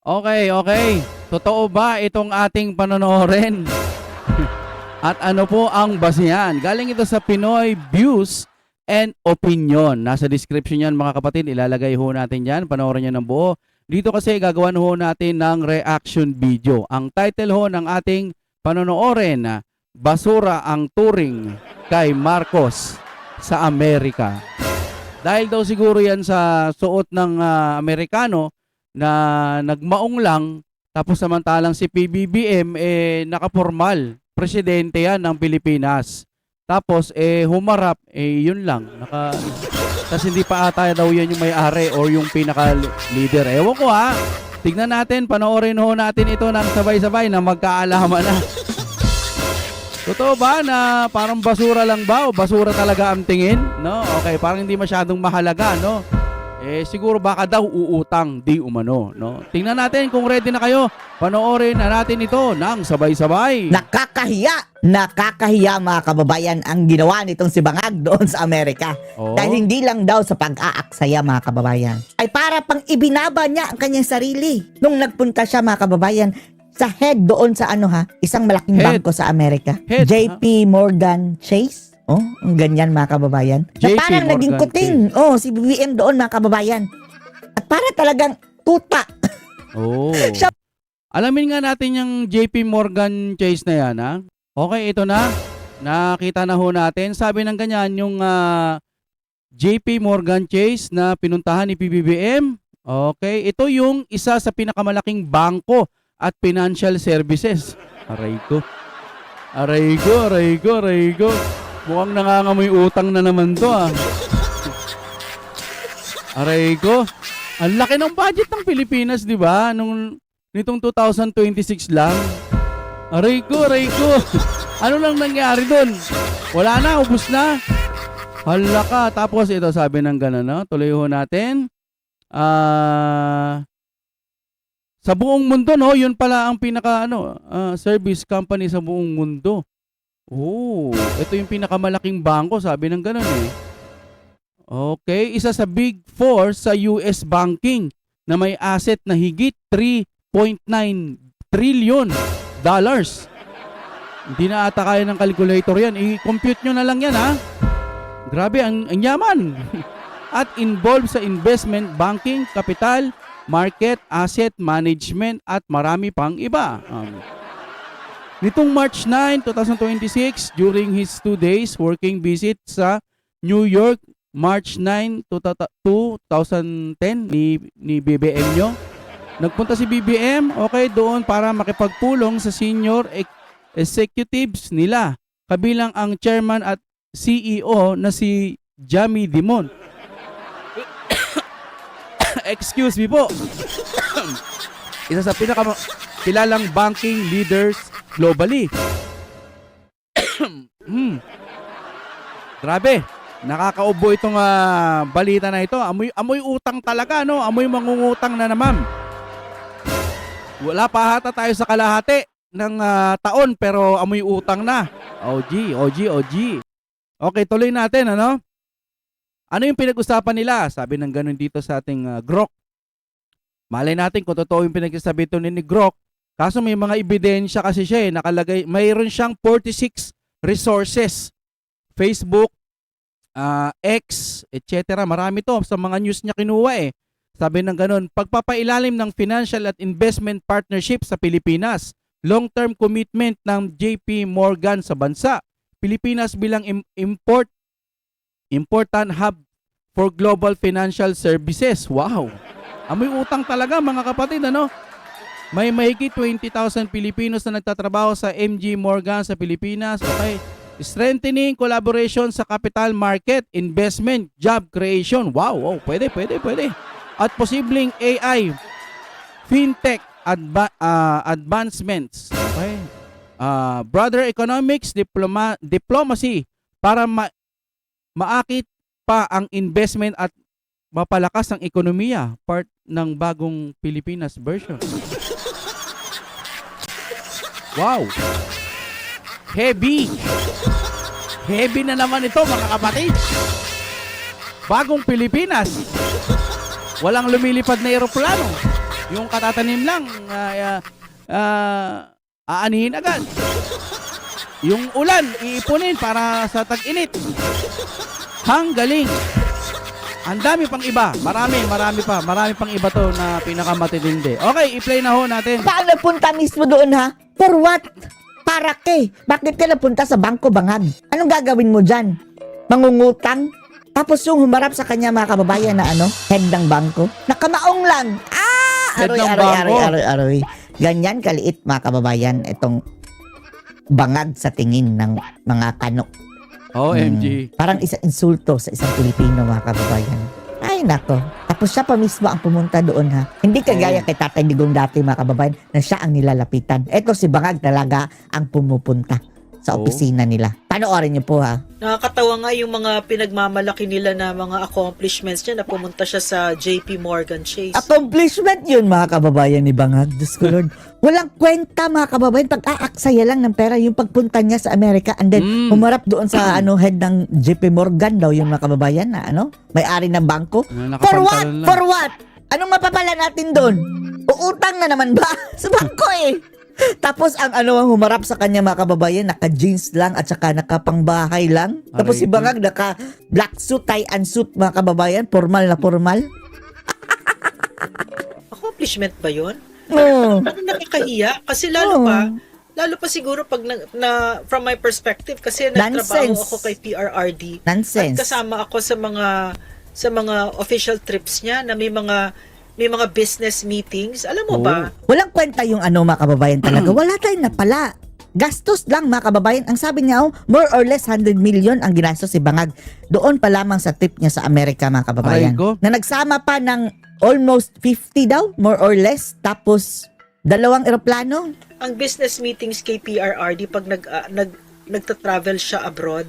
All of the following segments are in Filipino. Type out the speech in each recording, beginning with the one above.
Okay, okay. Totoo ba itong ating panonoorin? At ano po ang basihan? Galing ito sa Pinoy Views and Opinion. Nasa description yan mga kapatid. Ilalagay ho natin yan. Panoorin nyo ng buo. Dito kasi gagawan ho natin ng reaction video. Ang title ho ng ating panonoorin, Basura ang turing kay Marcos sa Amerika. Dahil daw siguro yan sa suot ng Amerikano na nagmaong lang, tapos samantalang si PBBM nakapormal, presidente yan ng Pilipinas. Tapos humarap, yun lang. Tapos hindi pa ata daw yan yung may-ari or yung pinaka-leader. Ewan ko ha. Tignan natin, panoorin ho natin ito ng sabay-sabay na magkaalaman na. Totoo ba na parang basura lang ba o basura talaga ang tingin? No? Okay, parang hindi masyadong mahalaga, no? Siguro baka daw uutang di umano, no? Tingnan natin kung ready na kayo. Panoorin na natin ito ng sabay-sabay. Nakakahiya! Nakakahiya mga kababayan ang ginawa nitong si Bangag doon sa Amerika. Oh. Dahil hindi lang daw sa pag-aaksaya mga kababayan. Ay para pang ibinaba niya ang kanyang sarili. Nung nagpunta siya mga kababayan sa head doon sa isang malaking Head. bangko sa Amerika. Head, JP Morgan Chase. Oh, ang ganyan mga kababayan. Na JP parang naging Morgan kuting. Oh, si BBM doon mga kababayan. At para talagang tuta. Oh. Siya- Alamin nga natin yung JP Morgan Chase na yan, ha? Okay, ito na. Nakita na ho natin. Sabi ng ganyan, yung JP Morgan Chase na pinuntahan ni PBBM. Okay, ito yung isa sa pinakamalaking bangko at financial services. Aray ko. Aray ko, aray ko, aray ko. Mukhang nangangamoy utang na naman to, ah. Aray ko. Ang laki ng budget ng Pilipinas, di ba? Nitong 2026 lang. Aray ko, aray ko. Ano lang nangyari doon? Wala na, ubus na. Hala ka. Tapos ito sabi ng gano'n, no? Tuloy ho natin. Sa buong mundo, no? Yun pala ang pinaka, service company sa buong mundo. Oh, ito yung pinakamalaking bangko, sabi ng gano'n eh. Okay, isa sa Big Four sa US banking na may asset na higit 3.9 trillion dollars. Hindi na ata kaya ng calculator yan. I-compute nyo na lang yan, ha? Grabe, ang yaman. At involved sa investment banking, capital, market, asset management, at marami pang iba. Nitong March 9, 2026, during his 2 days working visit sa New York, March 9, 2010, ni BBM nyo. Nagpunta si BBM, okay, doon para makipagpulong sa senior executives nila. Kabilang ang chairman at CEO na si Jamie Dimon. Excuse me po. Isa sa pinakakilalang banking leaders globally. Grabe. Nakakaubo itong balita na ito. Amoy utang talaga, no? Amoy mangungutang na naman. Wala pa hata tayo sa kalahati ng taon pero amoy utang na. OG. Okay, tuloy natin, ano? Ano yung pinag-usapan nila? Sabi ng ganun dito sa ating Grok. Malay natin kung totoo yung pinagsasabi ito ni Grok. Kaso may mga ebidensya kasi siya nakalagay. Mayroon siyang 46 resources. Facebook, X, etc. Marami to sa mga news niya kinuha eh. Sabi ng ganun, pagpapailalim ng financial at investment partnership sa Pilipinas, long-term commitment ng JP Morgan sa bansa, Pilipinas bilang important hub for global financial services. Wow! Amoy utang talaga mga kapatid, ano? May mahigit 20,000 Pilipinos na nagtatrabaho sa MG Morgan sa Pilipinas. Okay. Strengthening collaboration sa capital market, investment, job creation. Wow, pwede. At posibleng AI, fintech advancements. Okay. Broader economics, diplomacy para maakit pa ang investment at mapalakas ang ekonomiya, part ng bagong Pilipinas version. Wow! Heavy na naman ito mga kapatid. Bagong Pilipinas. Walang lumilipad na eroplano. Yung katatanim lang, aanihin agad. Yung ulan, iipunin para sa tag-init. Galing. Ang dami pang iba. Marami pa. Marami pang iba to na pinakamatitindi. Okay, i-play na ho natin. Saan napunta mismo doon ha? For what? Para ke? Bakit ka napunta sa Bangko Bangag? Anong gagawin mo dyan? Mangungutang? Tapos yung humarap sa kanya mga kababayan na head ng bangko? Nakamaong lang. Head ng Aroy. Ganyan kaliit mga kababayan itong bangag sa tingin ng mga kano. OMG. Parang isang insulto sa isang Pilipino mga kababayan. Ay nako. Tapos siya pa mismo ang pumunta doon ha. Hindi kagaya kay Tatay Digong dati mga kababayan na siya ang nilalapitan. Eto si Bangag talaga ang pumupunta sa opisina nila. Panoorin niyo po ha. Nakakatawa nga yung mga pinagmamalaki nila na mga accomplishments niya na pumunta siya sa JP Morgan Chase. Accomplishment yun mga kababayan ni Bangag. Diyos ko Lord. Walang kwenta mga kababayan. Pag-aaksaya lang ng pera yung pagpunta niya sa Amerika and then humarap doon sa head ng JP Morgan daw yung mga kababayan na may-ari ng bangko. For what? Nakapantalon lang. For what? Anong mapapala natin doon? Uutang na naman ba? Sa bangko eh. Tapos ang ang humarap sa kanya mga kababayan, naka-jeans lang at saka naka-pangbahay lang. Tapos si Bangag naka-black suit, tie and suit mga kababayan, formal na formal. Accomplishment ba yun? Oh. Nakakahiya kasi lalo pa siguro pag from my perspective kasi nagtrabaho ako kay PRRD. Nonsense. At kasama ako sa mga official trips niya na may mga business meetings. Alam mo ba? Walang kwenta yung mga kababayan talaga. Wala tayong napala. Gastos lang mga kababayan. Ang sabi niya, more or less 100 million ang ginastos si Bangag doon pa lamang sa trip niya sa Amerika mga kababayan. Na nagsama pa ng almost 50 daw, more or less. Tapos 2 eroplano. Ang business meetings kay PRRD pag nagta-travel siya abroad,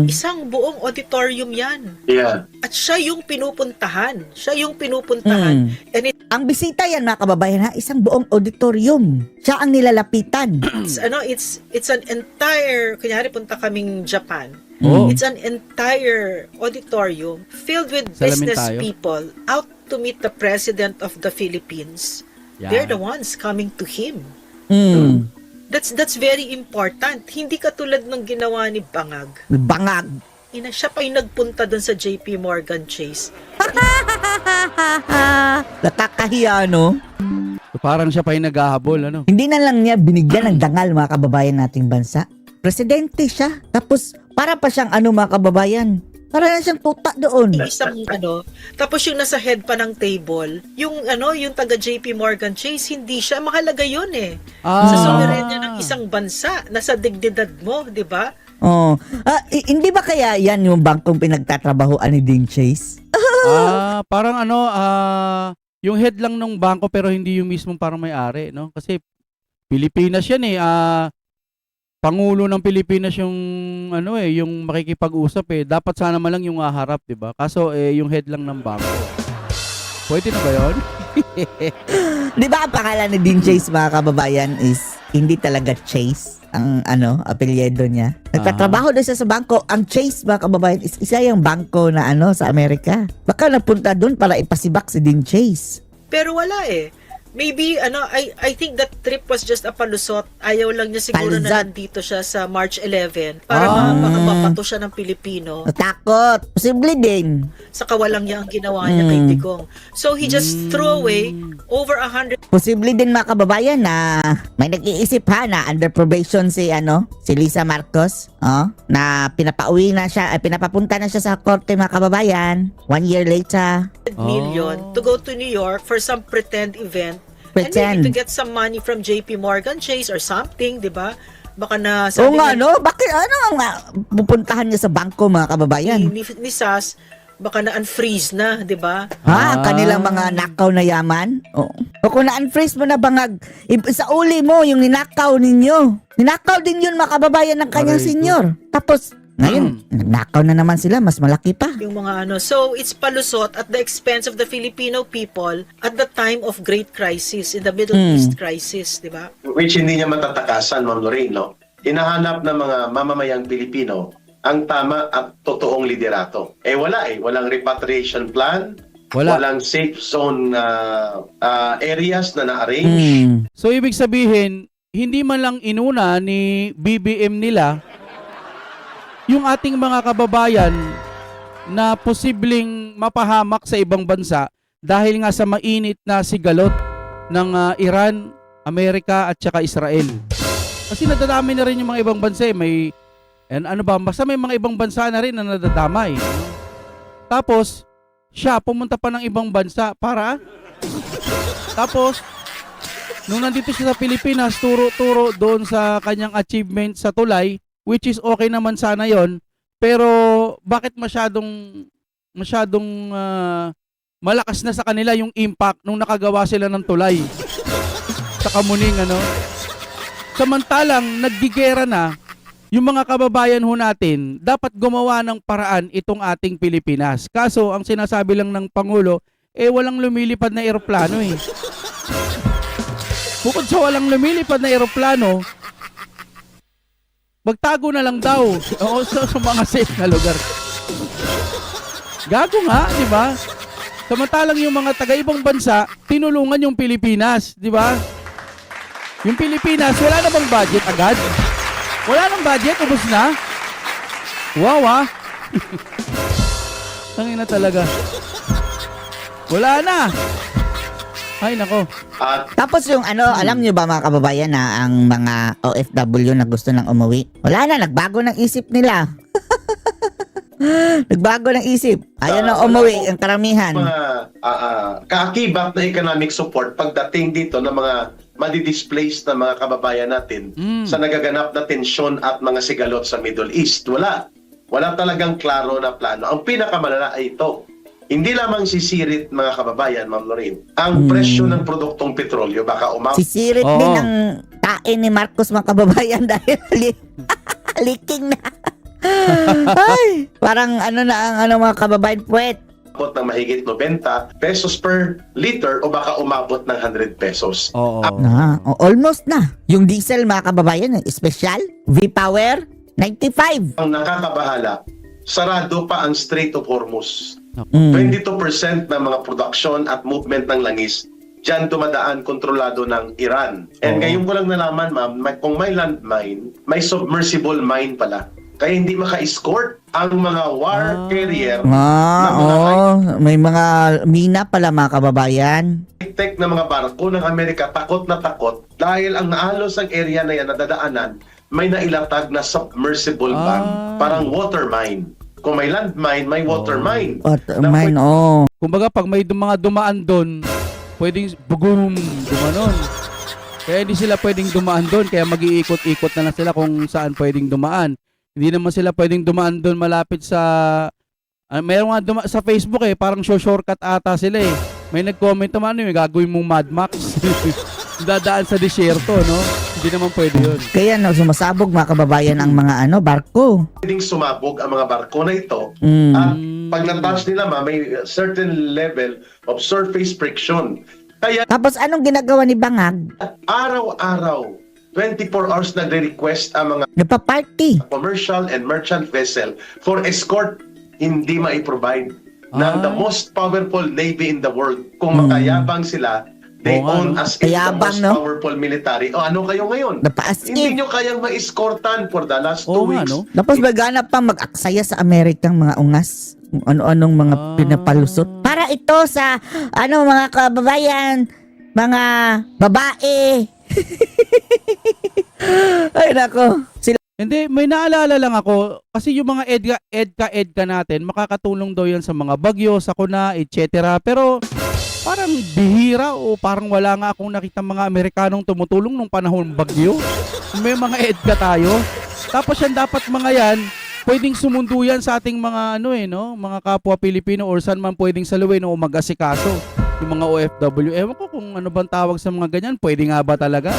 isang buong auditorium yan. Yeah. At siya yung pinupuntahan. And Ang bisita yan mga kababayan ha, isang buong auditorium. Siya ang nilalapitan. it's an entire, kunyari punta kaming Japan. It's an entire auditorium filled with Salamin business tayo. people out to meet the President of the Philippines. Yan. They're the ones coming to him. That's very important. Hindi katulad ng ginawa ni Bangag. Bangag. Siya pa yung nagpunta doon sa JP Morgan Chase. Nakakahiya no? So, parang siya pa yung naghahabol, Hindi na lang niya binigyan ng dangal mga kababayan nating bansa. Presidente siya. Tapos para pa siyang mga kababayan. Para na siyang tuta doon. Isang tapos yung nasa head pa ng table, yung taga JP Morgan Chase, hindi siya mahalaga yun eh. Sa soberenya ng isang bansa, nasa dignidad mo, 'di ba? Oh. Hindi ba kaya yan yung bangkong pinagtatrabahoan ni Ding Chase? Parang yung head lang ng bangko pero hindi yung mismong parang may-ari, no? Kasi Pilipinas yan eh. Pangulo ng Pilipinas yung yung makikipag-usap eh. Dapat sana man lang yung haharap, 'di ba? Kaso yung head lang ng bangko. Pwede na ba 'yon? 'Di ba ang pangalan ni Ding Chase mga kababayan is hindi talaga Chase ang apelyido niya. Nagtatrabaho doon siya sa bangko. Ang Chase mga kababayan is isa yung bangko na sa Amerika. Baka napunta doon para ipasibak si Ding Chase. Pero wala eh. Maybe, I think that trip was just a palusot. Ayaw lang niya siguro na nandito siya sa March 11 para makabato siya ng Pilipino. Natakot. Posible din. Sa kawalang niya ang ginawa niya kay Digong. So, he just threw away over 100 Posible din mga kababayan na may nag-iisip na under probation si Lisa Marcos, na pinapapunta na siya sa korte mga kababayan 1 year later. million to go to New York for some pretend event. And Pretend. maybe to get some money from JP Morgan Chase or something, di ba? Baka na Oo sabi nga niya- bakit ang pupuntahan niya sa bangko mga kababayan? ni Sas, baka na-unfreeze na, di ba? Ang kanilang mga nakaw na yaman. O kung na-unfreeze mo na Bangag, sa uli mo yung ninakaw ninyo. Ninakaw din yun mga kababayan ng kanyang Aray ko. senyor. Tapos, ngayon, nagnakaw na naman sila, mas malaki pa. Yung mga So, it's palusot at the expense of the Filipino people at the time of great crisis, in the Middle East crisis, di ba? Which hindi niya matatakasan, Ma'am Lorraine, no? Hinahanap ng mga mamamayang Pilipino ang tama at totoong liderato. Walang repatriation plan, Wala. Walang safe zone areas na na-arrange. So ibig sabihin, hindi man lang inuna ni BBM nila yung ating mga kababayan na posibleng mapahamak sa ibang bansa dahil nga sa mainit na sigalot ng Iran, Amerika at saka Israel. Kasi nadadamay na rin yung mga ibang bansa eh. May basta may mga ibang bansa na rin na nadadamay. Tapos siya pumunta pa ng ibang bansa para tapos nung nandito siya sa Pilipinas, turo-turo doon sa kanyang achievement sa tulay, which is okay naman sana yon, pero bakit masyadong malakas na sa kanila yung impact nung nakagawa sila ng tulay sa Kamuning, samantalang naggigera na yung mga kababayan ho natin, dapat gumawa ng paraan itong ating Pilipinas. Kaso, ang sinasabi lang ng Pangulo, walang lumilipad na eroplano eh. Bukod sa walang lumilipad na eroplano, magtago na lang daw sa mga safe na lugar. Gago nga, di ba? Samantalang yung mga taga-ibang bansa, tinulungan yung Pilipinas, di ba? Yung Pilipinas, wala na bang budget agad? Wala nang budget, ubos na. Wow, Tangin na talaga. Wala na. Ay, nako. Tapos yung alam nyo ba mga kababayan na ang mga OFW na gusto nang umuwi, wala na, nagbago ng isip nila. Nagbago ng isip. Ayaw na umuwi ang karamihan. Mga kaakibak na economic support pagdating dito ng mga madi-displaced na mga kababayan natin sa nagaganap na tensyon at mga sigalot sa Middle East. Wala talagang klaro na plano. Ang pinakamalala ay ito. Hindi lamang sisirit mga kababayan, Ma'am Lorraine, ang presyo ng produktong petrolyo baka Sisirit din ang tain ni Marcos mga kababayan dahil leaking na. Ay, parang mga kababayan puwet. umabot ng mahigit 90 pesos per liter o baka umabot ng 100 pesos. Oo. Almost na. Yung diesel mga kababayan, special, V-Power, 95. Ang nakakabahala, sarado pa ang Strait of Hormuz. 22% ng mga production at movement ng langis diyan dumadaan kontrolado ng Iran. And ngayon ko lang nalaman, ma'am, kung may landmine, may submersible mine pala. Kaya hindi maka-escort ang mga war carrier may mga mina pala mga kababayan. high-tech na mga barko ng Amerika takot na takot dahil ang naalos ang area na yan na dadaanan may nailatag na submersible bomb, parang water mine. Kung may landmine, may water mine. Mine, Kumbaga pag may mga dumaan doon, pwedeng bugum, dumanon. Kaya hindi sila pwedeng dumaan doon, kaya mag-iikot-ikot na lang sila kung saan pwedeng dumaan. Hindi naman sila pwedeng dumaan doon malapit sa mayroon nga sa Facebook parang shortcut ata sila May nag-comment naman gagawin mong Mad Max. Dadaan sa disyerto, no? Hindi naman pwede yun. Kaya sumasabog mga kababayan ang mga barko. Pwedeng sumabog ang mga barko na ito. At pag na-touch nila, may certain level of surface friction. Kaya Tapos anong ginagawa ni Bangag? araw-araw, 24 hours nagre-request ang mga Nagpa-party. commercial and merchant vessel for escort, hindi ma-provide ng the most powerful navy in the world. Kung makayabang sila, they own as the Kayabang, most no? powerful military. O ano kayo ngayon? Napaas Hindi nyo kayang ma-escortan for the last 2 weeks. Tapos maghanap pa mag-aksaya sa Amerikang mga ungas. Kung ano-anong mga pinapalusot. Para ito sa mga kababayan, mga babae. Ay nako. Hindi, may naalala lang ako kasi yung mga EDCA natin, makakatulong daw yan sa mga bagyo, sakuna, etc. Pero parang bihira o parang wala nga akong nakita mga Amerikanong tumutulong nung panahon bagyo. May mga EDCA tayo. Tapos yan dapat mga yan, pwedeng sumundo yan sa ating mga mga kapwa Pilipino or saan man pwedeng saluhin o mag-asikaso. Yung mga OFW. Ewan ko kung ano bang tawag sa mga ganyan, pwede nga ba talaga?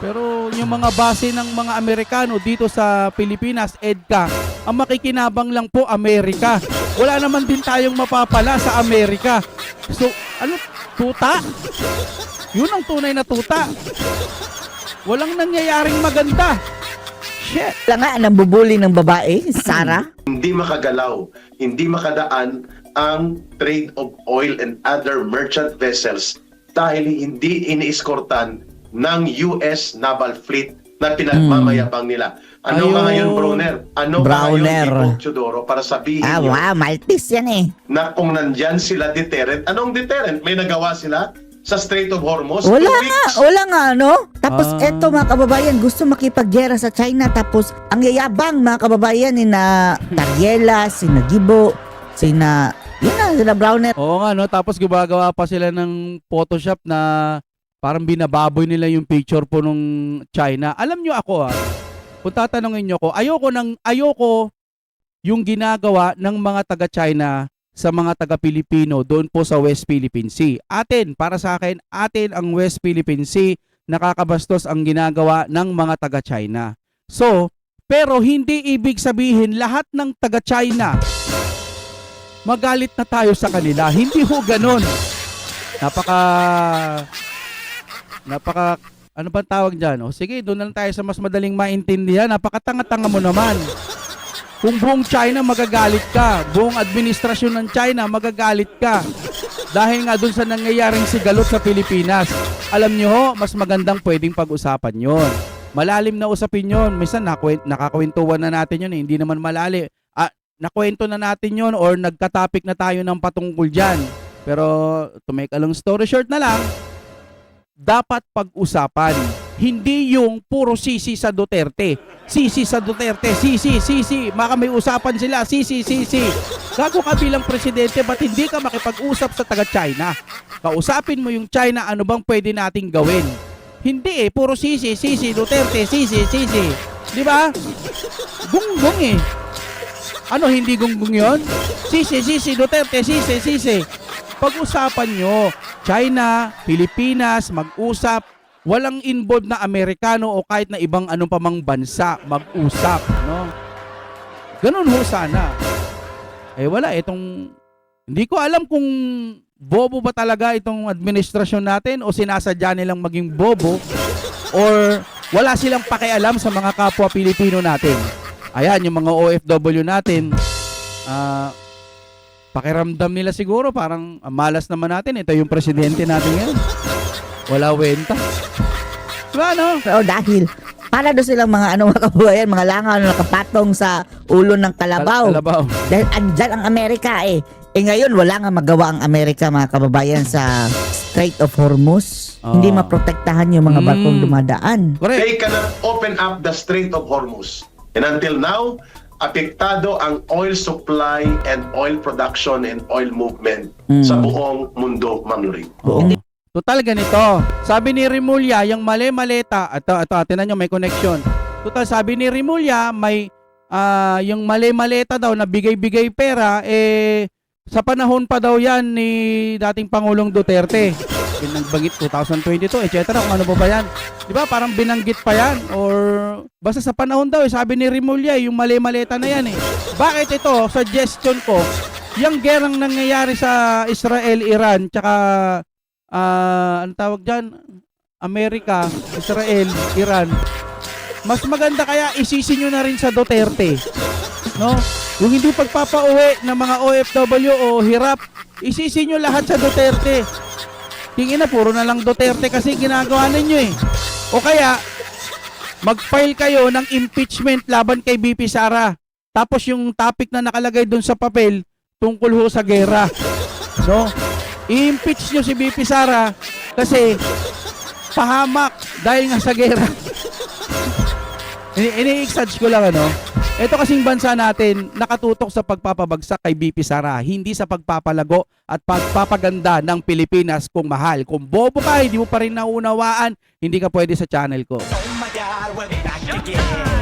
Pero yung mga base ng mga Amerikano dito sa Pilipinas, EDCA, ang makikinabang lang po Amerika. Wala naman din tayong mapapala sa Amerika. So, tuta? Yun ang tunay na tuta. Walang nangyayaring maganda. Shit. Wala nga, nambubuli ng babae, Sarah. Hindi makagalaw, hindi makadaan ang trade of oil and other merchant vessels dahil hindi iniiskortan ng US Naval Fleet na pinagmamayabang nila. Ano ka Ayun. ngayon, Browner? Ano ka Browner. ngayon, Ipo Chodoro, para sabihin nyo Wow, Maltese yan eh. na kung nandyan sila deterrent, anong deterrent? May nagawa sila sa Strait of Hormuz? Wala 2 nga, weeks. wala nga, no? Tapos eto mga Ah. kababayan, gusto makipaggera sa China. Tapos ang yayabang mga kababayan ni na Tariela, sina Gibo, sina, yun na, sina Browner. Oo nga, no? Tapos gumagawa pa sila ng Photoshop na parang binababoy nila yung picture po nung China. Alam nyo ako kung tatanungin nyo ko, ayoko yung ginagawa ng mga taga-China sa mga taga-Pilipino doon po sa West Philippine Sea. Para sa akin, ang West Philippine Sea, nakakabastos ang ginagawa ng mga taga-China. So, pero hindi ibig sabihin lahat ng taga-China magalit na tayo sa kanila. Hindi ho ganun. Ano ba tawag dyan? O sige, doon na lang tayo sa mas madaling maintindihan. Napakatanga-tanga mo naman. Kung buong China magagalit ka, buong administrasyon ng China magagalit ka. Dahil nga doon sa nangyayaring sigalot sa Pilipinas. Alam nyo ho, mas magandang pwedeng pag-usapan yon. Malalim na usapin yon. Minsan nakakwentuhan na natin yun. Hindi naman malalim. Nakwento na natin yon or nagka-topic na tayo ng patungkol dyan. Pero to make a long story short na lang, dapat pag-usapan. Hindi yung puro sisi sa Duterte. Sisi sa Duterte. Sisi. Maka may usapan sila. Sisi. Gago ka bilang presidente, ba't hindi ka makipag-usap sa taga-China? Kausapin mo yung China, ano bang pwede nating gawin? Hindi puro sisi, Duterte, sisi. Di ba? Gunggong eh. Ano, hindi gunggong yun? Sisi, Duterte, sisi. Pag-usapan nyo, China, Pilipinas, mag-usap, walang involved na Amerikano o kahit na ibang anong pamang bansa, mag-usap, no? Ganun ho sana. Wala, hindi ko alam kung bobo ba talaga itong administrasyon natin o sinasadya nilang maging bobo or wala silang pakialam sa mga kapwa Pilipino natin. Ayan, yung mga OFW natin, pakiramdam nila siguro parang malas naman natin. Ito yung presidente natin ngayon. Wala wenta. Diba, no? Pero dahil, para doon silang mga mga kababayan, mga langaw na nakapatong sa ulo ng kalabaw. Kalabaw. Dahil andyan ang Amerika eh. Ngayon, wala nga magawa ang Amerika mga kababayan sa Strait of Hormuz. Hindi maprotektahan yung mga barkong dumadaan. Correct. They cannot open up the Strait of Hormuz. And until now, apektado ang oil supply and oil production and oil movement sa buong mundo, Ma'am Lorraine. Oo. Total ganito. Sabi ni Rimulya, yung mali-maleta, ito, tinan nyo, may connection. Total, sabi ni Rimulya, may yung mali-maleta daw na bigay-bigay pera, sa panahon pa daw yan ni dating Pangulong Duterte. Binanggit 2022, etc. Kung ano ba yan. Di ba? Parang binanggit pa yan. Or basta sa panahon daw, sabi ni Rimulya, yung mali-maleta na yan eh. Bakit ito? Suggestion ko, yung gerang nangyayari sa Israel, Iran, tsaka ano tawag dyan? Amerika, Israel, Iran. Mas maganda kaya isisi nyo na rin sa Duterte. No? Yung hindi pagpapauwi ng mga OFW o hirap, isisi nyo lahat sa Duterte. Tingin na, puro na lang Duterte kasi ginagawa ninyo eh. O kaya, mag-file kayo ng impeachment laban kay BP Sara. Tapos yung topic na nakalagay dun sa papel, tungkol ho sa gera. No? I-impeach nyo si BP Sara kasi pahamak dahil nga sa gera. Ini-exage ko lang Ito kasing bansa natin nakatutok sa pagpapabagsak kay BP Sara, hindi sa pagpapalago at pagpapaganda ng Pilipinas kung mahal. Kung bobo ka, hindi mo pa rin naunawaan, hindi ka pwede sa channel ko. Oh my God, we're back again.